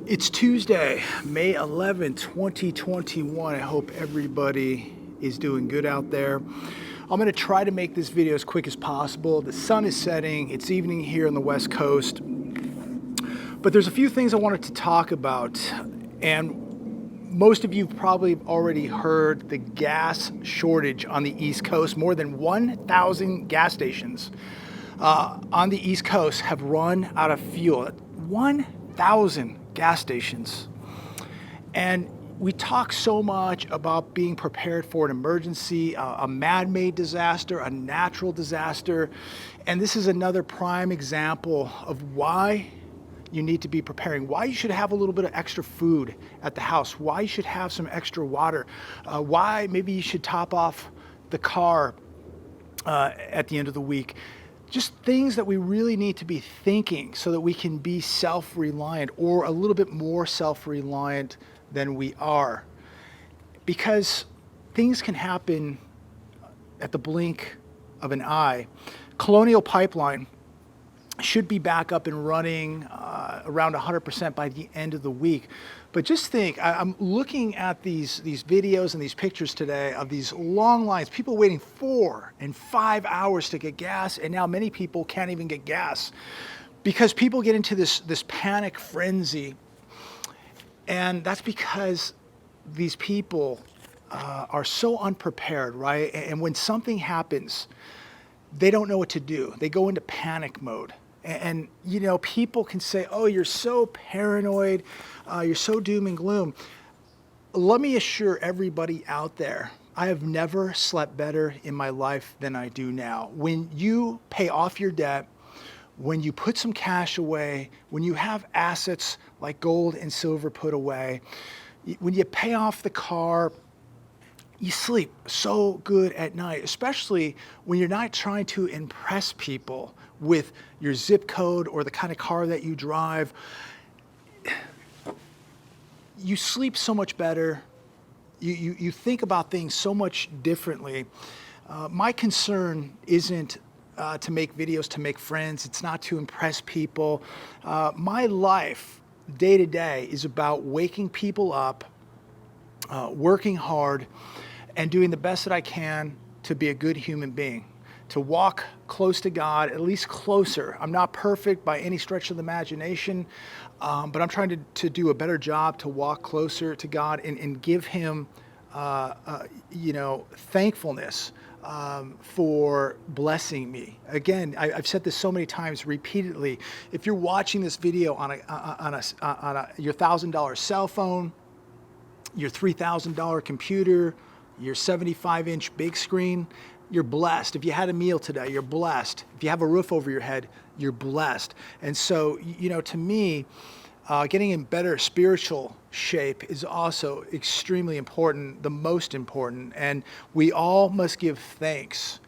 It's Tuesday, May 11, 2021. I hope everybody is doing good out there. I'm going to try to make this video as quick as possible. The sun is setting, it's evening here on the West Coast. But there's a few things I wanted to talk about. And most of you probably already heard the gas shortage on the East Coast. More than 1,000 gas stations on the East Coast have run out of fuel. 1,000 gas stations. And we talk so much about being prepared for an emergency, a man-made disaster, a natural disaster. And this is another prime example of why you need to be preparing, why you should have a little bit of extra food at the house, why you should have some extra water, why maybe you should top off the car at the end of the week. Just things that we really need to be thinking so that we can be self-reliant or a little bit more self-reliant than we are. Because things can happen at the blink of an eye. Colonial Pipeline should be back up and running around 100% by the end of the week. But just think, I'm looking at these videos and these pictures today of these long lines, people waiting 4 and 5 hours to get gas, and now many people can't even get gas because people get into this panic frenzy. And that's because these people are so unprepared, right? And when something happens, they don't know what to do. They go into panic mode. And you know, people can say, oh, you're so paranoid, you're so doom and gloom. Let me assure everybody out there, I have never slept better in my life than I do now. When you pay off your debt, when you put some cash away, when you have assets like gold and silver put away, when you pay off the car, you sleep so good at night, especially when you're not trying to impress people with your zip code or the kind of car that you drive. You sleep so much better. You think about things so much differently. My concern isn't to make videos to make friends. It's not to impress people. My life, day to day, is about waking people up, working hard, and doing the best that I can to be a good human being, to walk close to God, at least closer. I'm not perfect by any stretch of the imagination, but I'm trying to do a better job to walk closer to God and give Him, thankfulness for blessing me. Again, I've said this so many times repeatedly. If you're watching this video on your $1,000 cell phone, your $3,000 computer, your 75-inch big screen, you're blessed. If you had a meal today, you're blessed. If you have a roof over your head, you're blessed. And so, to me, getting in better spiritual shape is also extremely important, the most important. And we all must give thanks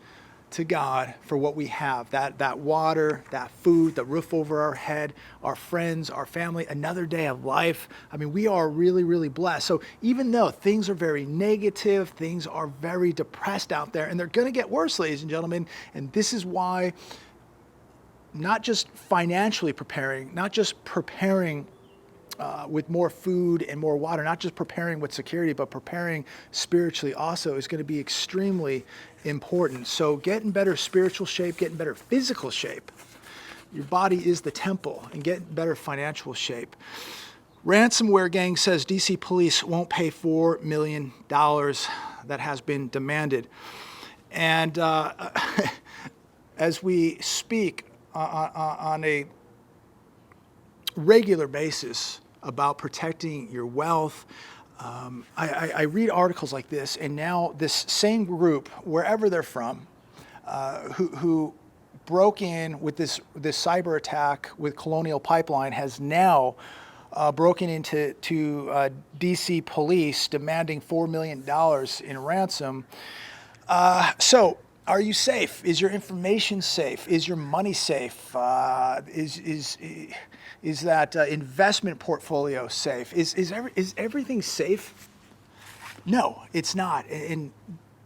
to God for what we have, that water, that food, the roof over our head, our friends, our family, another day of life. I mean, we are really, really blessed. So even though things are very negative, things are very depressed out there, and they're going to get worse, ladies and gentlemen, and this is why not just financially preparing, not just preparing with more food and more water, not just preparing with security, but preparing spiritually also is going to be extremely important. So get in better spiritual shape, get in better physical shape. Your body is the temple, and get in better financial shape. Ransomware gang says DC police won't pay $4 million that has been demanded. And as we speak on a regular basis about protecting your wealth, I read articles like this, and now this same group, wherever they're from, who broke in with this cyber attack with Colonial Pipeline, has now broken into DC police demanding $4 million in ransom. So are you safe? Is your information safe? Is your money safe? Is that investment portfolio safe? Is everything safe? No, it's not. And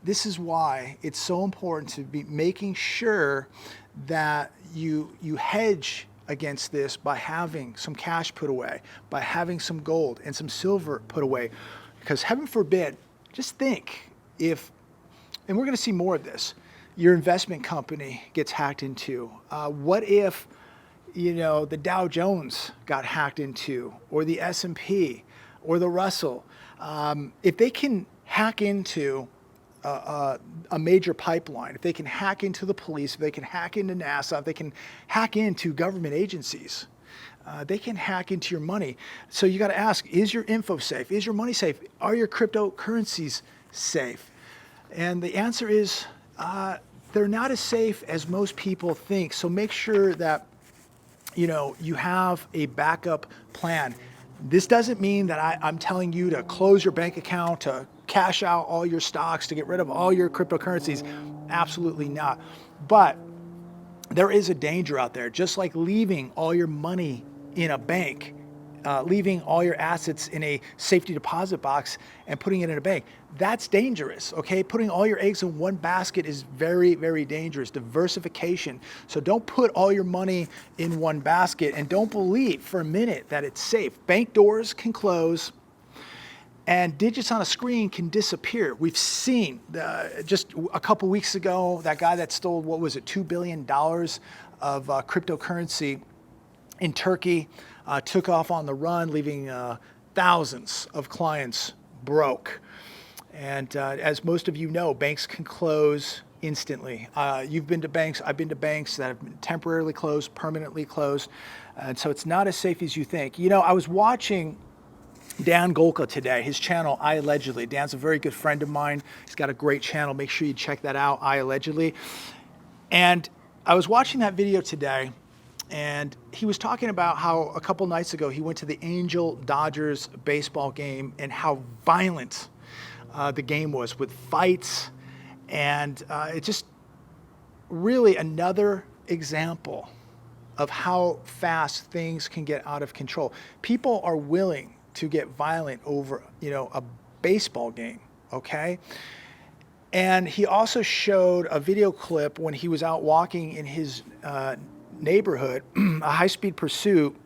this is why it's so important to be making sure that you hedge against this by having some cash put away, by having some gold and some silver put away. Because heaven forbid, just think if, and we're going to see more of this, your investment company gets hacked into. What if, the Dow Jones got hacked into, or the S&P, or the Russell? If they can hack into a major pipeline, if they can hack into the police, if they can hack into NASA, if they can hack into government agencies, they can hack into your money. So you got to ask, is your info safe? Is your money safe? Are your cryptocurrencies safe? And the answer is they're not as safe as most people think. So make sure that you have a backup plan. This doesn't mean that I'm telling you to close your bank account, to cash out all your stocks, to get rid of all your cryptocurrencies. Absolutely not. But there is a danger out there, just like leaving all your money in a bank, leaving all your assets in a safety deposit box and putting it in a bank. That's dangerous, okay? Putting all your eggs in one basket is very, very dangerous. Diversification. So don't put all your money in one basket, and don't believe for a minute that it's safe. Bank doors can close and digits on a screen can disappear. We've seen just a couple weeks ago, that guy that stole, what was it, $2 billion of cryptocurrency in Turkey, took off on the run, leaving thousands of clients broke. And as most of you know, banks can close instantly. You've been to banks, I've been to banks that have been temporarily closed, permanently closed. And so it's not as safe as you think. I was watching Dan Golka today, his channel, I Allegedly. Dan's a very good friend of mine. He's got a great channel. Make sure you check that out, I Allegedly. And I was watching that video today, and he was talking about how a couple nights ago he went to the Angel-Dodgers baseball game and how violent the game was, with fights. And it's just really another example of how fast things can get out of control. People are willing to get violent over, a baseball game, okay? And he also showed a video clip when he was out walking in his neighborhood, a high-speed pursuit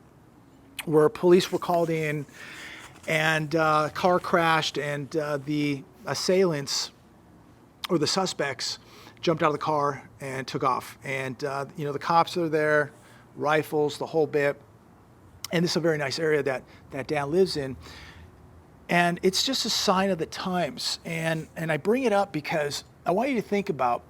where police were called in, and a car crashed, and the assailants, or the suspects, jumped out of the car and took off. And the cops are there, rifles, the whole bit. And this is a very nice area that Dan lives in. And it's just a sign of the times. And I bring it up because I want you to think about,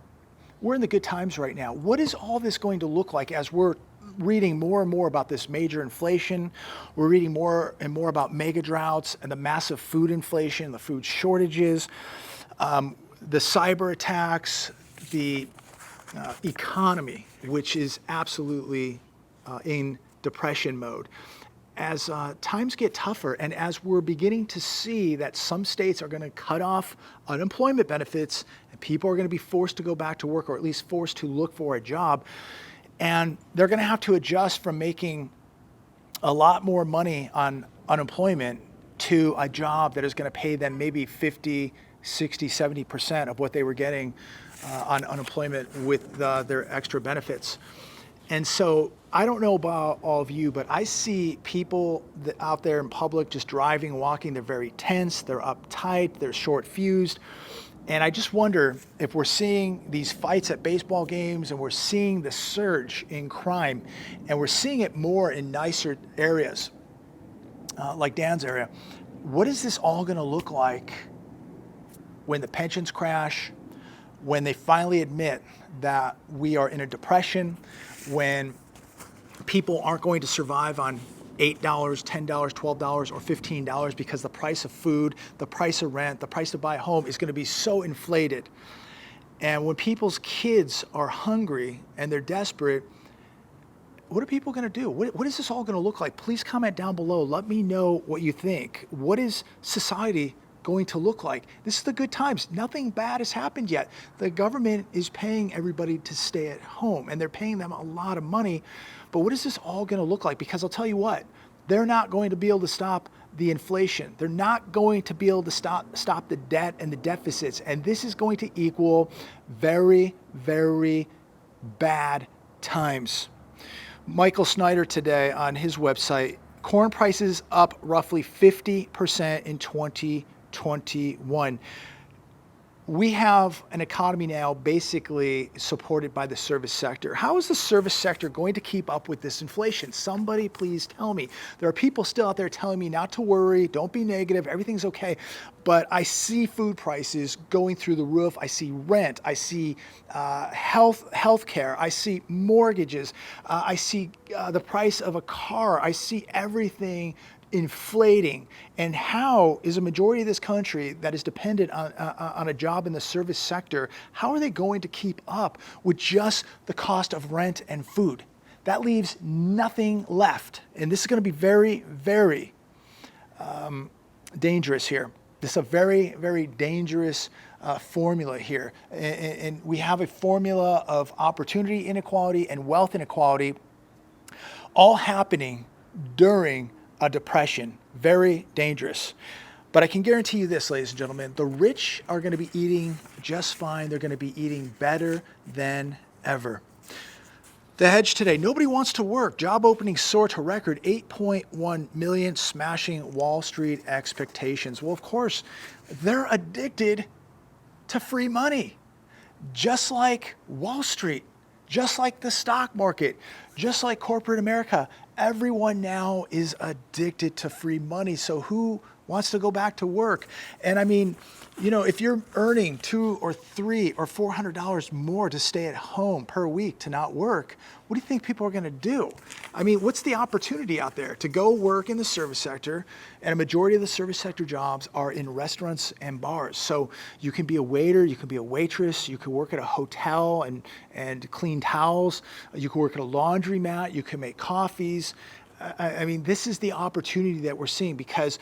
we're in the good times right now. What is all this going to look like as we're reading more and more about this major inflation? We're reading more and more about mega droughts and the massive food inflation, the food shortages, the cyber attacks, the economy, which is absolutely in depression mode. As times get tougher, and as we're beginning to see that some states are going to cut off unemployment benefits, and people are going to be forced to go back to work, or at least forced to look for a job, and they're going to have to adjust from making a lot more money on unemployment to a job that is going to pay them maybe 50, 60, 70% of what they were getting on unemployment with their extra benefits. And so I don't know about all of you, but I see people out there in public just driving, walking. They're very tense, they're uptight, they're short-fused. And I just wonder if we're seeing these fights at baseball games, and we're seeing the surge in crime, and we're seeing it more in nicer areas, like Dan's area. What is this all going to look like when the pensions crash, when they finally admit that we are in a depression, when people aren't going to survive on $8, $10, $12, or $15 because the price of food, the price of rent, the price to buy a home is going to be so inflated. And when people's kids are hungry and they're desperate, what are people going to do? What is this all going to look like? Please comment down below. Let me know what you think. What is society going to look like? This is the good times. Nothing bad has happened yet. The government is paying everybody to stay at home, and they're paying them a lot of money. But what is this all going to look like? Because I'll tell you what, they're not going to be able to stop the inflation. They're not going to be able to stop the debt and the deficits. And this is going to equal very, very bad times. Michael Snyder today on his website, corn prices up roughly 50% in 2021. We have an economy now basically supported by the service sector. How is the service sector going to keep up with this inflation? Somebody please tell me. There are people still out there telling me not to worry, don't be negative, everything's okay. But I see food prices going through the roof. I see rent. I see health care. I see mortgages. I see the price of a car. I see everything inflating. And how is a majority of this country that is dependent on a job in the service sector, how are they going to keep up with just the cost of rent and food? That leaves nothing left. And this is going to be very, very dangerous here. This is a very, very dangerous formula here. And we have a formula of opportunity inequality and wealth inequality all happening during a depression. Very dangerous. But I can guarantee you this, ladies and gentlemen, the rich are going to be eating just fine. They're going to be eating better than ever. The Hedge today, nobody wants to work. Job openings soar to record 8.1 million, smashing Wall Street expectations. Well, of course, they're addicted to free money, just like Wall Street, just like the stock market, just like corporate America. Everyone now is addicted to free money. So who wants to go back to work? And I mean, you know, if you're earning $200 or $300 or $400 more to stay at home per week to not work, what do you think people are going to do? I mean, what's the opportunity out there to go work in the service sector? And a majority of the service sector jobs are in restaurants and bars. So you can be a waiter, you can be a waitress, you can work at a hotel and clean towels, you can work at a laundromat, you can make coffees. I mean, this is the opportunity that we're seeing, because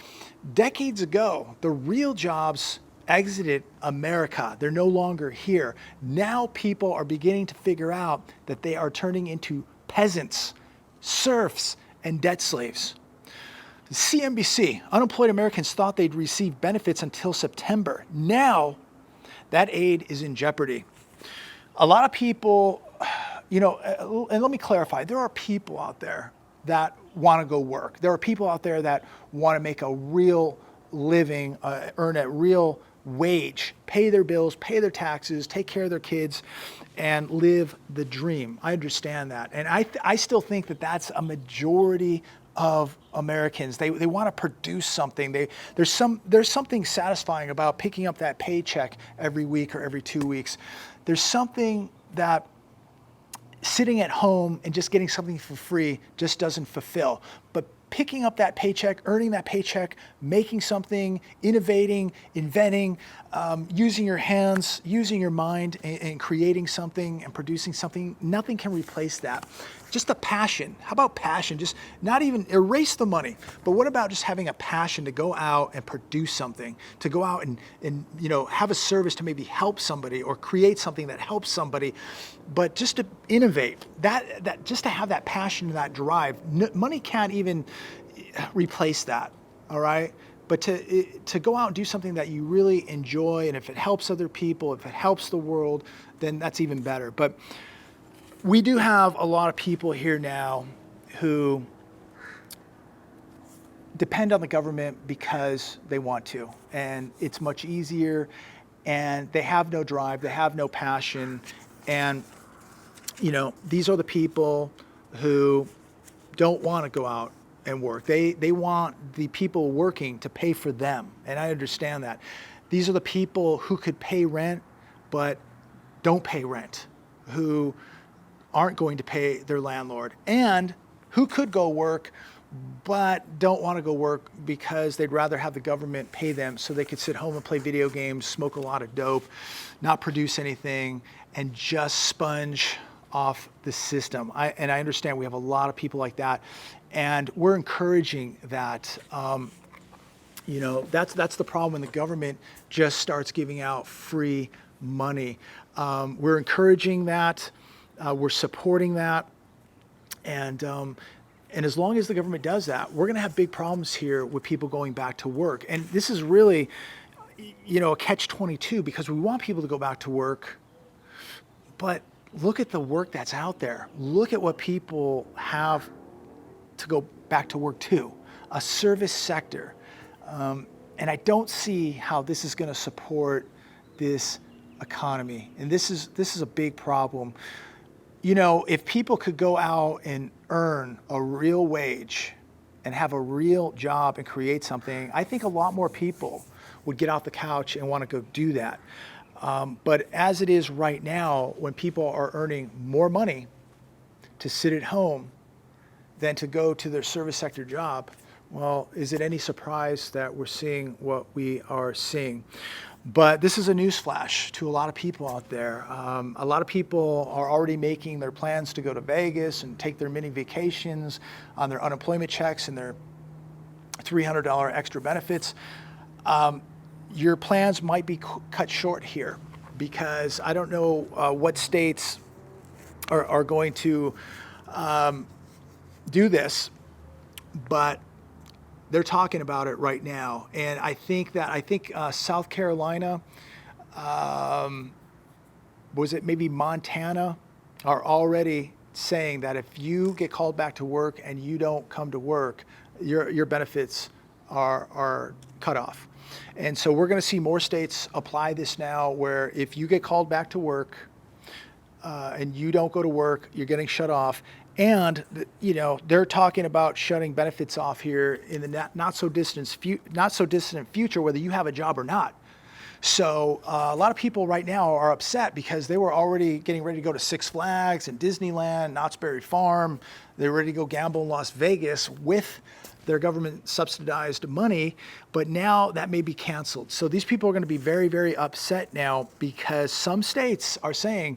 decades ago, the real jobs exited America. They're no longer here. Now people are beginning to figure out that they are turning into peasants, serfs, and debt slaves. CNBC, unemployed Americans thought they'd receive benefits until September. Now that aid is in jeopardy. A lot of people, you know, and let me clarify, there are people out there that want to go work. There are people out there that want to make a real living, earn a real wage, pay their bills, pay their taxes, take care of their kids, and live the dream. I understand that. And I still think that that's a majority of Americans. They want to produce something. There's something satisfying about picking up that paycheck every week or every 2 weeks. There's something that sitting at home and just getting something for free just doesn't fulfill. But picking up that paycheck, earning that paycheck, making something, innovating, inventing, using your hands, using your mind, and creating something and producing something, nothing can replace that. Just the passion. How about passion? Just not even erase the money, but what about just having a passion to go out and produce something, to go out and you know, have a service to maybe help somebody or create something that helps somebody, but just to innovate, that just to have that passion and that drive. Money can't even replace that, all right? But to go out and do something that you really enjoy, and if it helps other people, if it helps the world, then that's even better. But we do have a lot of people here now who depend on the government because they want to, and it's much easier, and they have no drive, they have no passion, and you know, these are the people who don't want to go out and work. They want the people working to pay for them, and I understand that. These are the people who could pay rent but don't pay rent, who aren't going to pay their landlord, and who could go work but don't want to go work because they'd rather have the government pay them so they could sit home and play video games, smoke a lot of dope, not produce anything, and just sponge off the system. And I understand we have a lot of people like that, and we're encouraging that. You know, that's the problem when the government just starts giving out free money. We're encouraging that. We're supporting that, and as long as the government does that, we're going to have big problems here with people going back to work. And this is really, you know, a catch-22, because we want people to go back to work, but look at the work that's out there. Look at what people have to go back to work to, a service sector. And I don't see how this is going to support this economy. And this is a big problem. You know, if people could go out and earn a real wage and have a real job and create something, I think a lot more people would get off the couch and want to go do that. But as it is right now, when people are earning more money to sit at home than to go to their service sector job, well, is it any surprise that we're seeing what we are seeing? But this is a newsflash to a lot of people out there. A lot of people are already making their plans to go to Vegas and take their mini vacations on their unemployment checks and their $300 extra benefits. Your plans might be cut short here, because I don't know what states are going to do this, but they're talking about it right now. And I think South Carolina, was it maybe Montana, are already saying that if you get called back to work and you don't come to work, your benefits are cut off. And so we're going to see more states apply this now, where if you get called back to work and you don't go to work, you're getting shut off. And you know, they're talking about shutting benefits off here in the not so distant future, whether you have a job or not. So a lot of people right now are upset because they were already getting ready to go to Six Flags and Disneyland, Knott's Berry Farm. They're ready to go gamble in Las Vegas with their government subsidized money, but now that may be canceled. So these people are going to be very, very upset now, because some states are saying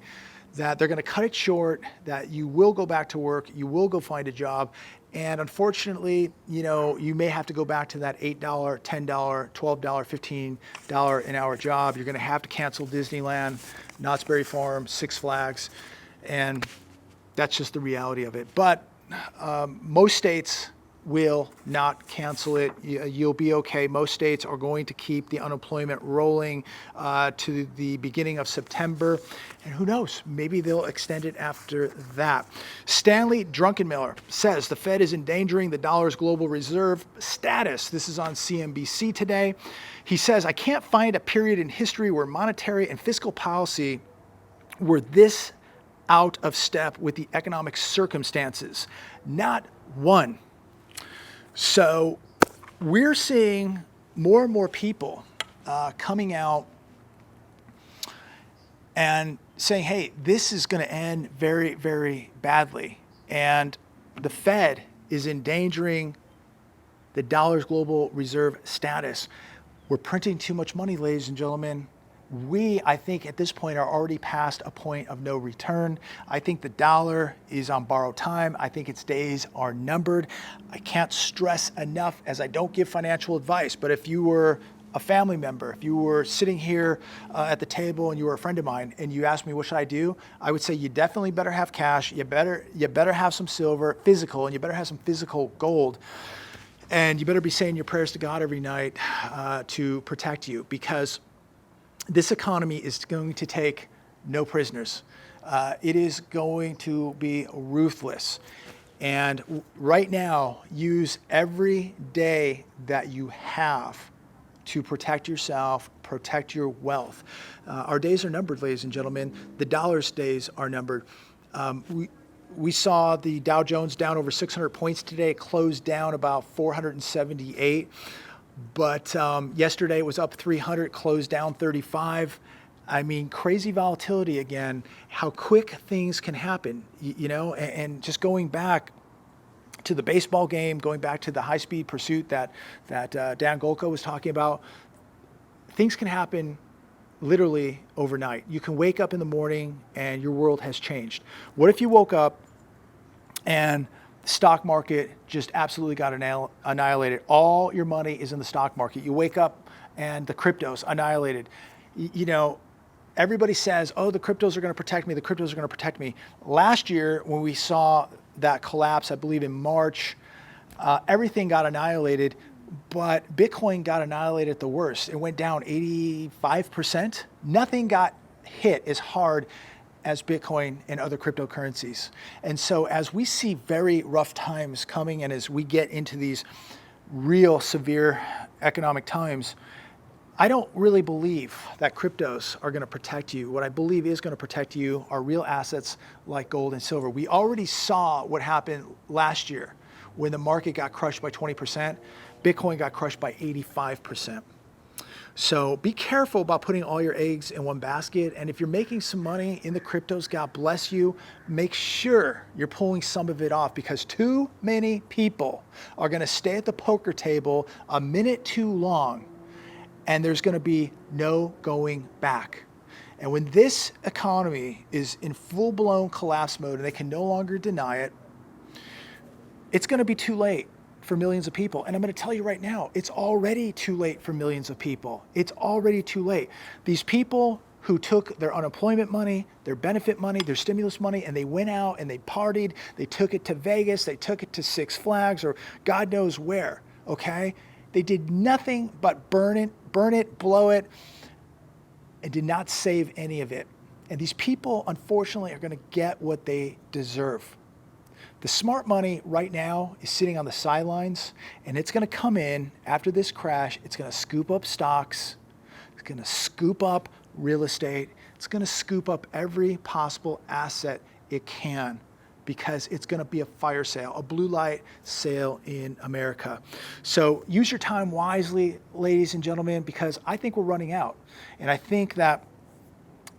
that they're going to cut it short, that you will go back to work, you will go find a job. And unfortunately, you know, you may have to go back to that $8, $10, $12, $15 an hour job. You're going to have to cancel Disneyland, Knott's Berry Farm, Six Flags, and that's just the reality of it. But most states will not cancel it. You'll be okay. Most states are going to keep the unemployment rolling to the beginning of September. And who knows, maybe they'll extend it after that. Stanley Druckenmiller says the Fed is endangering the dollar's global reserve status. This is on CNBC today. He says, I can't find a period in history where monetary and fiscal policy were this out of step with the economic circumstances. Not one. So we're seeing more and more people coming out and saying, hey, this is going to end very, very badly. And the Fed is endangering the dollar's global reserve status. We're printing too much money, ladies and gentlemen. We, I think, at this point are already past a point of no return. I think the dollar is on borrowed time. I think its days are numbered. I can't stress enough, as I don't give financial advice, but if you were a family member, if you were sitting here at the table and you were a friend of mine and you asked me what should I do, I would say you definitely better have cash. You better have some silver, physical, and you better have some physical gold. And you better be saying your prayers to God every night to protect you, because this economy is going to take no prisoners. It is going to be ruthless. And right now, use every day that you have to protect yourself, protect your wealth. Our days are numbered, ladies and gentlemen. The dollar's days are numbered. We saw the Dow Jones down over 600 points today. It closed down about 478. But yesterday it was up 300, closed down 35. I mean, crazy volatility again, how quick things can happen, you know, and just going back to the baseball game, going back to the high-speed pursuit that Dan Golko was talking about, things can happen literally overnight. You can wake up in the morning and your world has changed. What if you woke up and the stock market just absolutely got annihilated? All your money is in the stock market. You wake up and the cryptos annihilated. You know, everybody says, oh, the cryptos are going to protect me. The cryptos are going to protect me. Last year, when we saw that collapse, I believe in March, everything got annihilated, but Bitcoin got annihilated at the worst. It went down 85%. Nothing got hit as hard as Bitcoin and other cryptocurrencies. And so as we see very rough times coming and as we get into these real severe economic times, I don't really believe that cryptos are going to protect you. What I believe is going to protect you are real assets like gold and silver. We already saw what happened last year when the market got crushed by 20%. Bitcoin got crushed by 85%. So be careful about putting all your eggs in one basket. And if you're making some money in the cryptos, God bless you, make sure you're pulling some of it off, because too many people are going to stay at the poker table a minute too long, and there's going to be no going back. And when this economy is in full-blown collapse mode and they can no longer deny it, it's going to be too late for millions of people. And I'm going to tell you right now, it's already too late for millions of people. It's already too late. These people who took their unemployment money, their benefit money, their stimulus money, and they went out and they partied, they took it to Vegas, they took it to Six Flags or God knows where, okay? They did nothing but burn it, blow it, and did not save any of it. And these people, unfortunately, are going to get what they deserve. The smart money right now is sitting on the sidelines, and it's going to come in after this crash. It's going to scoop up stocks. It's going to scoop up real estate. It's going to scoop up every possible asset it can, because it's going to be a fire sale, a blue light sale in America. So use your time wisely, ladies and gentlemen, because I think we're running out. And I think that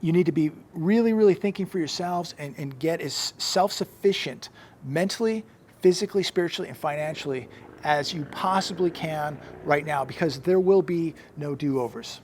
you need to be really, really thinking for yourselves and get as self-sufficient mentally, physically, spiritually, and financially as you possibly can right now, because there will be no do-overs.